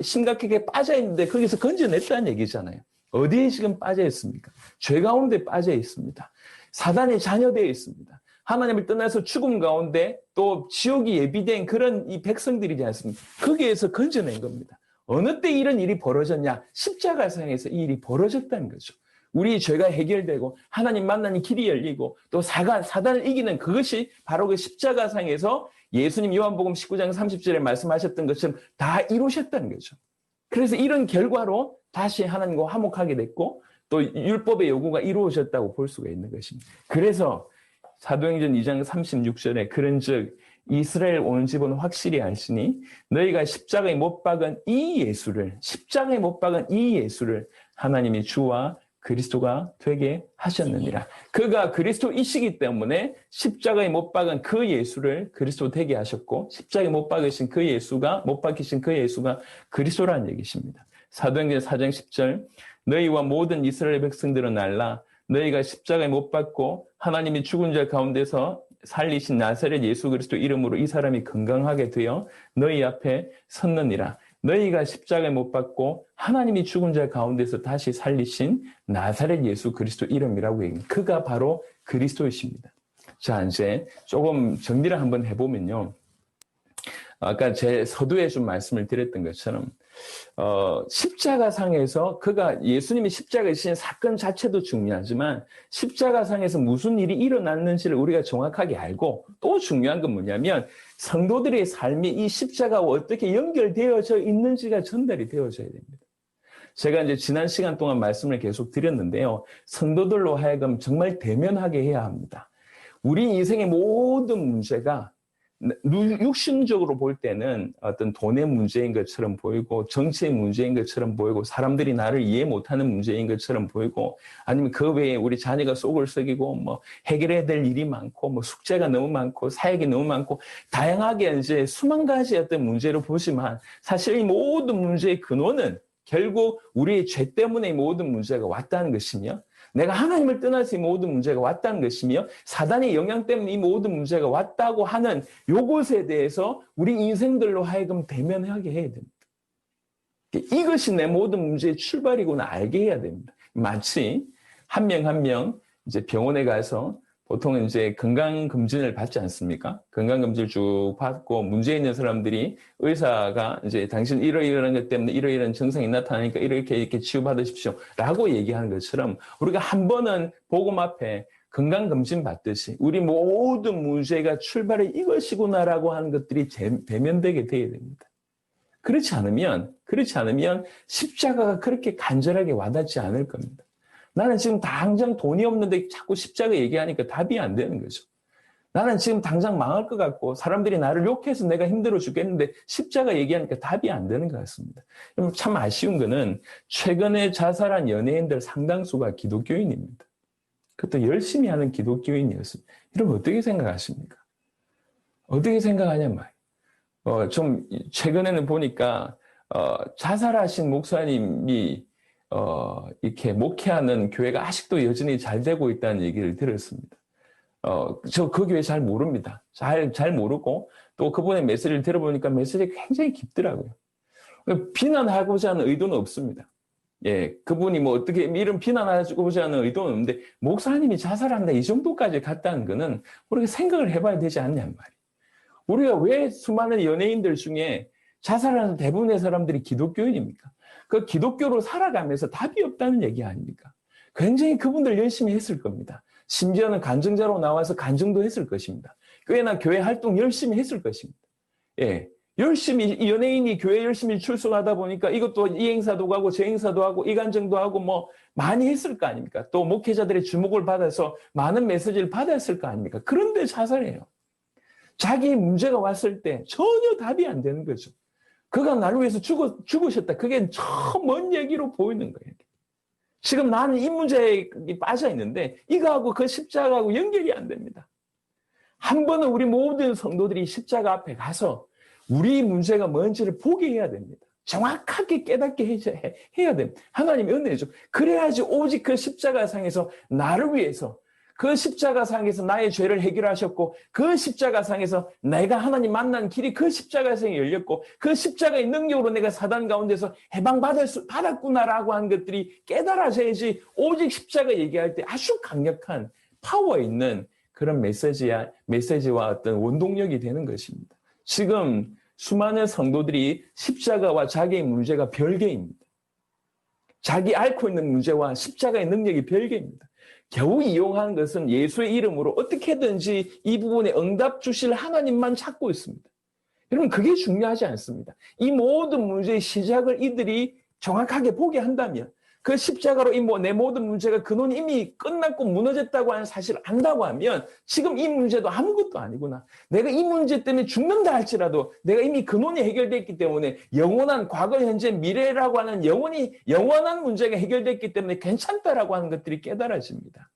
심각하게 빠져 있는데 거기서 건져냈다는 얘기잖아요. 어디에 지금 빠져 있습니까? 죄 가운데 빠져 있습니다. 사단의 자녀되어 있습니다. 하나님을 떠나서 죽음 가운데 또 지옥이 예비된 그런 이 백성들이지 않습니까? 거기에서 건져낸 겁니다. 어느 때 이런 일이 벌어졌냐? 십자가상에서 이 일이 벌어졌다는 거죠. 우리 죄가 해결되고 하나님 만나는 길이 열리고 또 사단을 이기는 그것이 바로 그 십자가상에서 예수님 요한복음 19장 30절에 말씀하셨던 것처럼 다 이루셨다는 거죠. 그래서 이런 결과로 다시 하나님과 화목하게 됐고 또 율법의 요구가 이루어졌다고 볼 수가 있는 것입니다. 그래서 사도행전 2장 36절에 그런즉 이스라엘 온 집은 확실히 알시니 너희가 십자가에 못 박은 이 예수를 하나님이 주와 그리스도가 되게 하셨느니라. 그가 그리스도이시기 때문에 십자가에 못 박은 그 예수를 그리스도 되게 하셨고 십자가에 못 박히신 그 예수가 그리스도라는 얘기십니다. 사도행전 4장 10절 너희와 모든 이스라엘 백성들은 알라 너희가 십자가에 못 박고 하나님이 죽은 자 가운데서 살리신 나사렛 예수 그리스도 이름으로 이 사람이 건강하게 되어 너희 앞에 섰느니라. 너희가 십자가에 못 박고 하나님이 죽은 자 가운데서 다시 살리신 나사렛 예수 그리스도 이름이라고 얘기합니다. 그가 바로 그리스도이십니다. 자, 이제 조금 정리를 한번 해보면요. 아까 제 서두에 좀 말씀을 드렸던 것처럼 십자가상에서 예수님이 십자가에 지신 사건 자체도 중요하지만 십자가상에서 무슨 일이 일어났는지를 우리가 정확하게 알고 또 중요한 건 뭐냐면 성도들의 삶이 이 십자가와 어떻게 연결되어져 있는지가 전달이 되어져야 됩니다. 제가 이제 지난 시간 동안 말씀을 계속 드렸는데요. 성도들로 하여금 정말 대면하게 해야 합니다. 우리 인생의 모든 문제가 육신적으로 볼 때는 어떤 돈의 문제인 것처럼 보이고 정치의 문제인 것처럼 보이고 사람들이 나를 이해 못하는 문제인 것처럼 보이고 아니면 그 외에 우리 자녀가 속을 썩이고 뭐 해결해야 될 일이 많고 뭐 숙제가 너무 많고 사역이 너무 많고 다양하게 이제 수만 가지 어떤 문제로 보지만 사실 이 모든 문제의 근원은 결국 우리의 죄 때문에 모든 문제가 왔다는 것이며 내가 하나님을 떠나서 이 모든 문제가 왔다는 것이며 사단의 영향 때문에 이 모든 문제가 왔다고 하는 요것에 대해서 우리 인생들로 하여금 대면하게 해야 됩니다. 이것이 내 모든 문제의 출발이구나 알게 해야 됩니다. 마치 한 명 한 명 이제 병원에 가서 보통은 이제 건강검진을 받지 않습니까? 건강검진을 쭉 받고 문제 있는 사람들이 의사가 이제 당신 이러이러한 것 때문에 이러이러한 증상이 나타나니까 이렇게 치유받으십시오. 라고 얘기하는 것처럼 우리가 한 번은 복음 앞에 건강검진 받듯이 우리 모든 문제가 출발이 이것이구나라고 하는 것들이 대면되게 돼야 됩니다. 그렇지 않으면 십자가가 그렇게 간절하게 와닿지 않을 겁니다. 나는 지금 당장 돈이 없는데 자꾸 십자가 얘기하니까 답이 안 되는 거죠. 나는 지금 당장 망할 것 같고 사람들이 나를 욕해서 내가 힘들어 죽겠는데 십자가 얘기하니까 답이 안 되는 것 같습니다. 참 아쉬운 거는 최근에 자살한 연예인들 상당수가 기독교인입니다. 그것도 열심히 하는 기독교인이었습니다. 여러분 어떻게 생각하십니까? 어떻게 생각하냔 말이에요. 좀 최근에는 보니까 자살하신 목사님이 이렇게 목회하는 교회가 아직도 여전히 잘 되고 있다는 얘기를 들었습니다. 저 그 교회 잘 모릅니다. 잘 모르고 또 그분의 메시지를 들어보니까 메시지가 굉장히 깊더라고요. 비난하고자 하는 의도는 없습니다. 예, 그분이 뭐 어떻게 이런 비난하고자 하는 의도는 없는데 목사님이 자살한다 이 정도까지 갔다는 거는 우리가 생각을 해봐야 되지 않냐는 말이에요. 우리가 왜 수많은 연예인들 중에 자살하는 대부분의 사람들이 기독교인입니까? 그 기독교로 살아가면서 답이 없다는 얘기 아닙니까? 굉장히 그분들 열심히 했을 겁니다. 심지어는 간증자로 나와서 간증도 했을 것입니다. 꽤나 교회 활동 열심히 했을 것입니다. 예, 열심히 연예인이 교회 열심히 출석하다 보니까 이것도 이 행사도 가고 저 행사도 하고 이 간증도 하고 뭐 많이 했을 거 아닙니까? 또 목회자들의 주목을 받아서 많은 메시지를 받았을 거 아닙니까? 그런데 자살해요. 자기 문제가 왔을 때 전혀 답이 안 되는 거죠. 그가 나를 위해서 죽으셨다. 그게 저 먼 얘기로 보이는 거예요. 지금 나는 이 문제에 빠져 있는데 이거하고 그 십자가하고 연결이 안 됩니다. 한 번은 우리 모든 성도들이 십자가 앞에 가서 우리 문제가 뭔지를 보게 해야 됩니다. 정확하게 깨닫게 해야 됩니다. 하나님의 은혜죠. 그래야지 오직 그 십자가상에서 나를 위해서 그 십자가상에서 나의 죄를 해결하셨고 그 십자가상에서 내가 하나님 만난 길이 그 십자가상에 열렸고 그 십자가의 능력으로 내가 사단 가운데서 해방받았구나라고 하는 것들이 깨달아져야지 오직 십자가 얘기할 때 아주 강력한 파워 있는 그런 메시지와 어떤 원동력이 되는 것입니다. 지금 수많은 성도들이 십자가와 자기의 문제가 별개입니다. 자기 앓고 있는 문제와 십자가의 능력이 별개입니다. 겨우 이용하는 것은 예수의 이름으로 어떻게든지 이 부분에 응답 주실 하나님만 찾고 있습니다. 여러분 그게 중요하지 않습니다. 이 모든 문제의 시작을 이들이 정확하게 보게 한다면 그 십자가로 내 모든 문제가 근원이 이미 끝났고 무너졌다고 하는 사실을 안다고 하면 지금 이 문제도 아무것도 아니구나. 내가 이 문제 때문에 죽는다 할지라도 내가 이미 근원이 해결됐기 때문에 영원한 과거, 현재, 미래라고 하는 영원한 문제가 해결됐기 때문에 괜찮다라고 하는 것들이 깨달아집니다.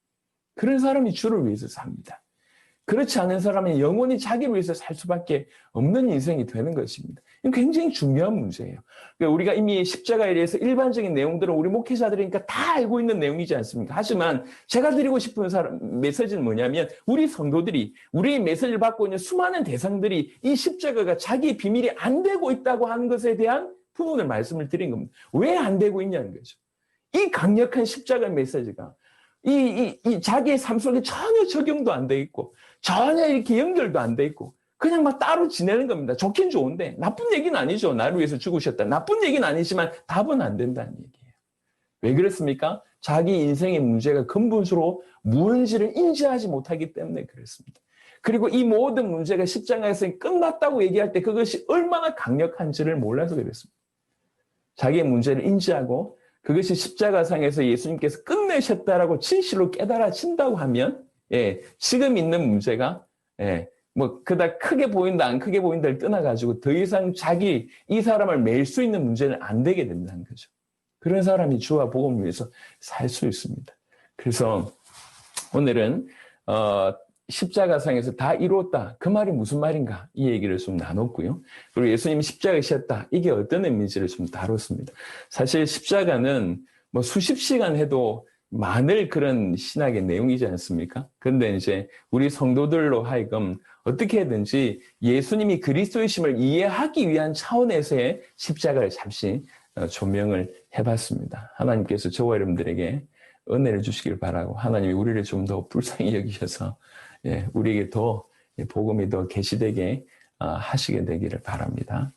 그런 사람이 주를 위해서 삽니다. 그렇지 않은 사람은 영원히 자기를 위해서 살 수밖에 없는 인생이 되는 것입니다. 이건 굉장히 중요한 문제예요. 그러니까 우리가 이미 십자가에 대해서 일반적인 내용들은 우리 목회자들이니까 다 알고 있는 내용이지 않습니까? 하지만 제가 드리고 싶은 메시지는 뭐냐면 우리 성도들이 우리 메시지를 받고 있는 수많은 대상들이 이 십자가가 자기의 비밀이 안 되고 있다고 하는 것에 대한 부분을 말씀을 드린 겁니다. 왜 안 되고 있냐는 거죠. 이 강력한 십자가 메시지가 이 자기의 삶 속에 전혀 적용도 안 돼 있고 전혀 이렇게 연결도 안 돼 있고 그냥 막 따로 지내는 겁니다. 좋긴 좋은데 나쁜 얘기는 아니죠. 나를 위해서 죽으셨다. 나쁜 얘기는 아니지만 답은 안 된다는 얘기예요. 왜 그렇습니까? 자기 인생의 문제가 근본적으로 무언지를 인지하지 못하기 때문에 그렇습니다. 그리고 이 모든 문제가 십자가에서 끝났다고 얘기할 때 그것이 얼마나 강력한지를 몰라서 그렇습니다. 자기의 문제를 인지하고 그것이 십자가상에서 예수님께서 끝내셨다라고 진실로 깨달아진다고 하면 지금 있는 문제가 그닥 크게 보인다 안 크게 보인다를 떠나가지고 더 이상 이 사람을 맬 수 있는 문제는 안 되게 된다는 거죠. 그런 사람이 주와 복음을 위해서 살 수 있습니다. 그래서 오늘은 십자가상에서 다 이루었다. 그 말이 무슨 말인가? 이 얘기를 좀 나눴고요. 그리고 예수님이 십자가에 지셨다. 이게 어떤 의미인지를 좀 다뤘습니다. 사실 십자가는 수십 시간 해도 많을 그런 신학의 내용이지 않습니까? 그런데 이제 우리 성도들로 하여금 어떻게든지 예수님이 그리스도이심을 이해하기 위한 차원에서의 십자가를 잠시 조명을 해봤습니다. 하나님께서 저와 여러분들에게 은혜를 주시길 바라고 하나님이 우리를 좀 더 불쌍히 여기셔서 우리에게 더 복음이 더 계시되게 하시게 되기를 바랍니다.